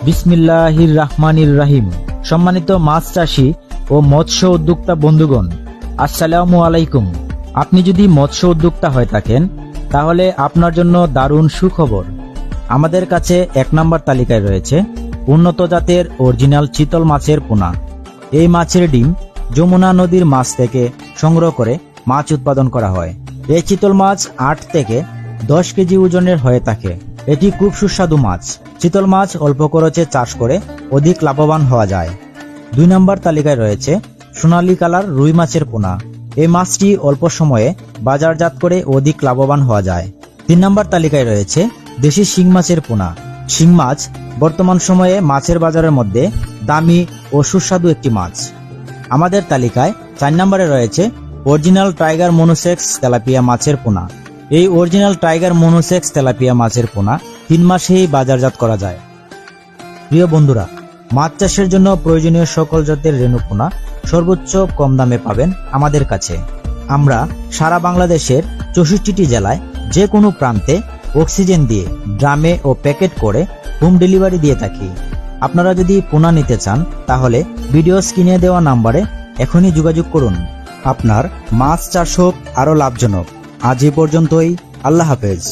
বিসমিল্লাহির রহমানির রহিম। সম্মানিত মাছ চাষী ও মৎস্য উদ্যোক্তা বন্ধুগণ, আসসালামু আলাইকুম। আপনি যদি মৎস্য উদ্যোক্তা হয়ে থাকেন তাহলে আপনার জন্য দারুণ সুখবর। আমাদের কাছে ১ নম্বর তালিকায় রয়েছে উন্নত জাতের অরিজিনাল চিতল মাছের পোনা। এই মাছের ডিম যমুনা নদীর মাছ থেকে সংগ্রহ করে মাছ উৎপাদন করা হয়। এই চিতল মাছ ৮ থেকে ১০ কেজি ওজনের হয়ে থাকে। এটি খুব সুস্বাদু মাছ। চিতল মাছ অল্প খরচে চাষ করে অধিক লাভবান হওয়া যায়। ২ নম্বর তালিকায় রয়েছে সোনালী কালার রুই মাছের পোনা। এই মাছটি অল্প সময়ে বাজারজাত করে অধিক লাভবান হওয়া যায়। ৩ নম্বর তালিকায় রয়েছে দেশি শিং মাছের পোনা। শিং মাছ বর্তমান সময়ে মাছের বাজারের মধ্যে দামি ও সুস্বাদু একটি মাছ। আমাদের তালিকায় ৪ নম্বরে রয়েছে অরিজিনাল টাইগার মনোসেক্স তেলাপিয়া মাছের পোনা। এই অরিজিনাল টাইগার মনোসেক্স তেলাপিয়া মাছের পোনা ৩ মাসেই বাজারজাত করা যায়। প্রিয় বন্ধুরা, মাছ চাষের জন্য প্রয়োজনীয় সকল জাতের রেণু পোনা সর্বোচ্চ কম দামে পাবেন আমাদের কাছে। আমরা সারা বাংলাদেশের ৬৪টি জেলায় যে কোনো প্রান্তে অক্সিজেন দিয়ে ড্রামে ও প্যাকেট করে হোম ডেলিভারি দিয়ে থাকি। আপনারা যদি পোনা নিতে চান তাহলে ভিডিও স্ক্রিনে দেওয়া নাম্বারে এখনই যোগাযোগ করুন। আপনার মাছ চাষ হোক আরও লাভজনক। আজ এই পর্যন্তই। আল্লাহ হাফেজ।